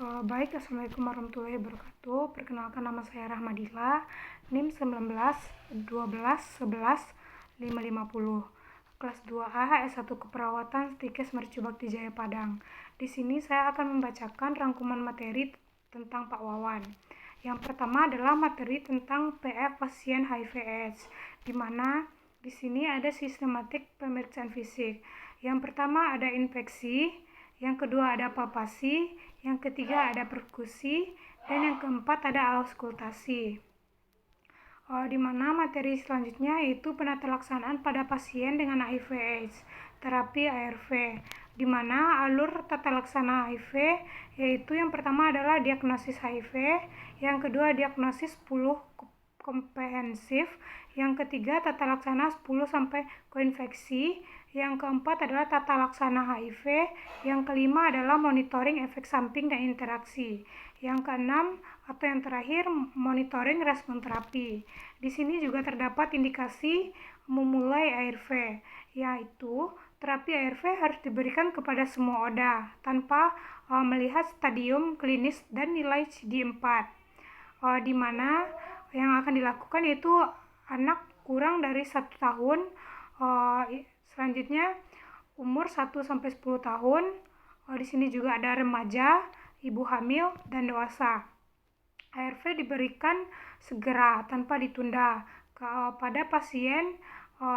Baik, Assalamualaikum warahmatullahi wabarakatuh. Perkenalkan, nama saya Rahmadila, NIM 19 12 11 550, kelas 2A S1 Keperawatan Stikes Mercu Bakti Jaya Padang. Di sini saya akan membacakan rangkuman materi tentang Pak Wawan. Yang pertama adalah materi tentang PF pasien HIV/AIDS, di mana di sini ada sistematik pemeriksaan fisik. Yang pertama ada infeksi, yang kedua ada palpasi, yang ketiga ada perkusi, dan yang keempat ada auskultasi. Di mana materi selanjutnya yaitu penata laksanaan pada pasien dengan HIV/AIDS, terapi ARV, di mana alur tata laksana HIV yaitu yang pertama adalah diagnosis HIV, yang kedua diagnosis 10 komprehensif, yang ketiga tata laksana 10 sampai koinfeksi, yang keempat adalah tata laksana HIV, yang kelima adalah monitoring efek samping dan interaksi, yang keenam atau yang terakhir monitoring respon terapi. Di sini juga terdapat indikasi memulai ARV, yaitu terapi ARV harus diberikan kepada semua ODA tanpa melihat stadium klinis dan nilai CD4, di mana yang akan dilakukan yaitu anak kurang dari 1 tahun, selanjutnya umur 1-10 tahun, di sini juga ada remaja, ibu hamil, dan dewasa. ARV diberikan segera tanpa ditunda pada pasien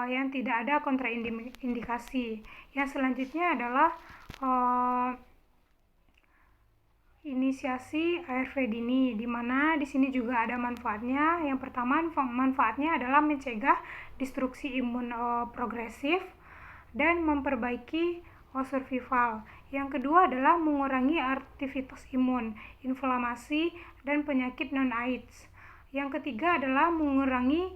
yang tidak ada kontraindikasi. Yang selanjutnya adalah inisiasi ARV dini, di mana di sini juga ada manfaatnya. Yang pertama, manfaatnya adalah mencegah destruksi imun progresif dan memperbaiki survival. Yang kedua adalah mengurangi aktivitas imun, inflamasi, dan penyakit non-AIDS. Yang ketiga adalah mengurangi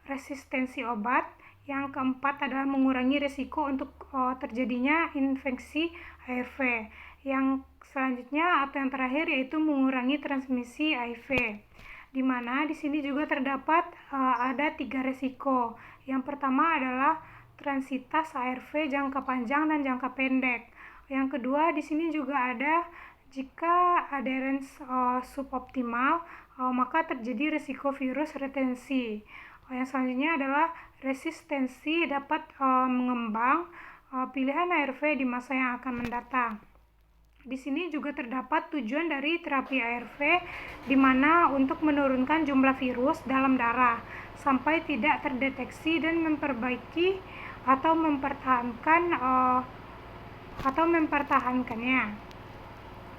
resistensi obat. Yang keempat adalah mengurangi risiko untuk terjadinya infeksi HIV. Yang selanjutnya atau yang terakhir yaitu mengurangi transmisi HIV, di mana di sini juga terdapat ada 3 risiko. Yang pertama adalah transitas ARV jangka panjang dan jangka pendek. Yang kedua di sini juga ada jika adherence suboptimal, maka terjadi risiko virus retensi. Yang selanjutnya adalah resistensi dapat mengembang pilihan ARV di masa yang akan mendatang. Di sini juga terdapat tujuan dari terapi ARV, di mana untuk menurunkan jumlah virus dalam darah sampai tidak terdeteksi dan memperbaiki atau mempertahankannya.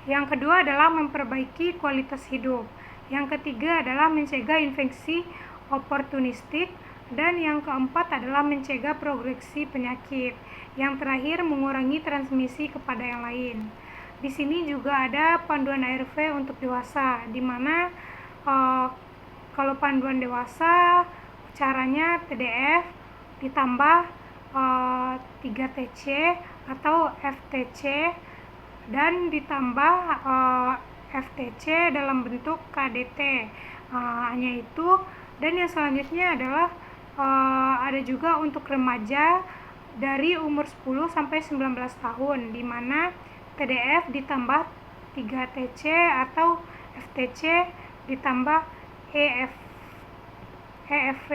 Yang kedua adalah memperbaiki kualitas hidup. Yang ketiga adalah mencegah infeksi oportunistik, dan yang keempat adalah mencegah progresi penyakit. Yang terakhir mengurangi transmisi kepada yang lain. Di sini juga ada panduan ARV untuk dewasa, di mana kalau panduan dewasa caranya TDF ditambah 3TC atau FTC dan ditambah FTC dalam bentuk KDT, hanya itu. Dan yang selanjutnya adalah ada juga untuk remaja dari umur 10 sampai 19 tahun, di mana TDF ditambah 3TC atau FTC ditambah EFV.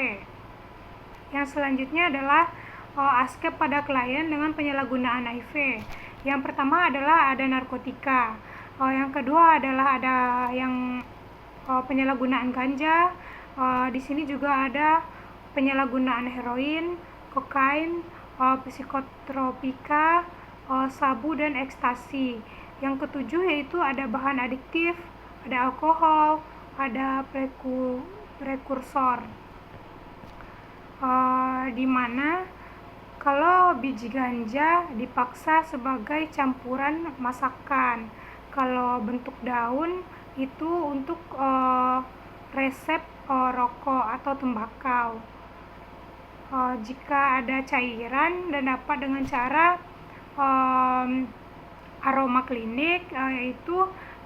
Yang selanjutnya adalah ASKEP pada klien dengan penyalahgunaan HIV. Yang pertama adalah ada narkotika. Yang kedua adalah ada yang penyalahgunaan ganja. Di sini juga ada penyalahgunaan heroin, kokain, psikotropika, sabu, dan ekstasi. Yang ketujuh yaitu ada bahan adiktif, ada alkohol, ada prekursor, di mana kalau biji ganja dipaksa sebagai campuran masakan, kalau bentuk daun itu untuk resep rokok atau tembakau. Jika ada cairan dan dapat dengan cara aroma klinik, yaitu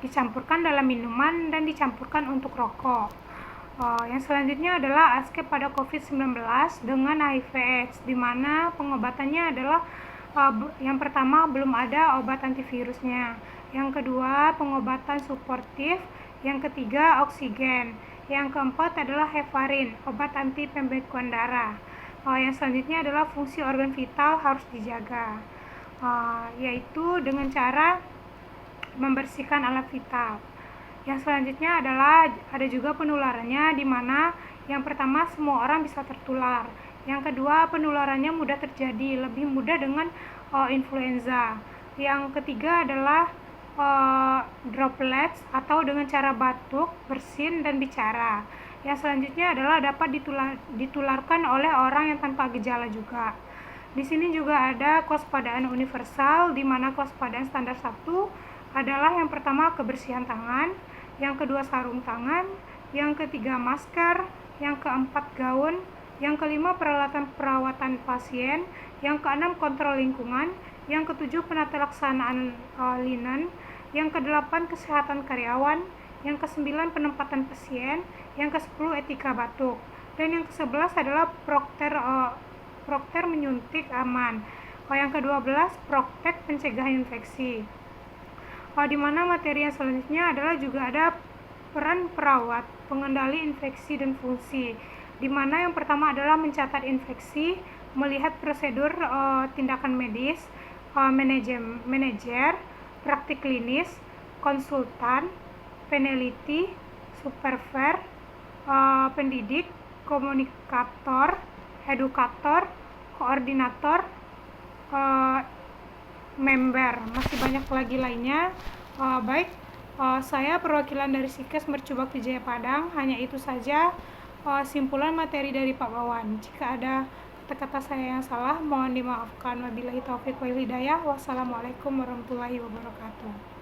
dicampurkan dalam minuman dan dicampurkan untuk rokok. Yang selanjutnya adalah ASKEP pada COVID-19 dengan HIV/AIDS, di mana pengobatannya adalah Yang pertama, belum ada obat antivirusnya. Yang kedua, pengobatan suportif. Yang ketiga, oksigen. Yang keempat adalah heparin, obat anti pembekuan darah. Yang selanjutnya adalah fungsi organ vital harus dijaga, yaitu dengan cara membersihkan alat vital. Yang selanjutnya adalah ada juga penularannya, di mana yang pertama semua orang bisa tertular. Yang kedua, penularannya mudah terjadi, lebih mudah dengan influenza. Yang ketiga adalah droplets atau dengan cara batuk, bersin, dan bicara. Yang selanjutnya adalah dapat ditularkan oleh orang yang tanpa gejala juga. Di sini juga ada kewaspadaan universal, di mana kewaspadaan standar 1 adalah yang pertama kebersihan tangan, yang kedua sarung tangan, yang ketiga masker, yang keempat gaun, yang kelima peralatan perawatan pasien, yang keenam kontrol lingkungan, yang ketujuh penata laksanaan linen, yang kedelapan kesehatan karyawan, yang kesembilan penempatan pasien, yang kesepuluh etika batuk, dan yang ke-11 adalah prokter menyuntik aman. Yang ke-12 proktek pencegahan infeksi. Di mana materi yang selanjutnya adalah juga ada peran perawat, pengendali infeksi dan fungsi, di mana yang pertama adalah mencatat infeksi, melihat prosedur tindakan medis, manajer, praktik klinis, konsultan, peneliti, supervisor, pendidik, komunikator, edukator, koordinator, member. Masih banyak lagi lainnya. Saya perwakilan dari Sikes Mercu Bakti Jaya Padang. Hanya itu saja simpulan materi dari Pak Wawan. Jika ada kata-kata saya yang salah, mohon dimaafkan. Wabillahi taufiq wal hidayah. Wassalamualaikum warahmatullahi wabarakatuh.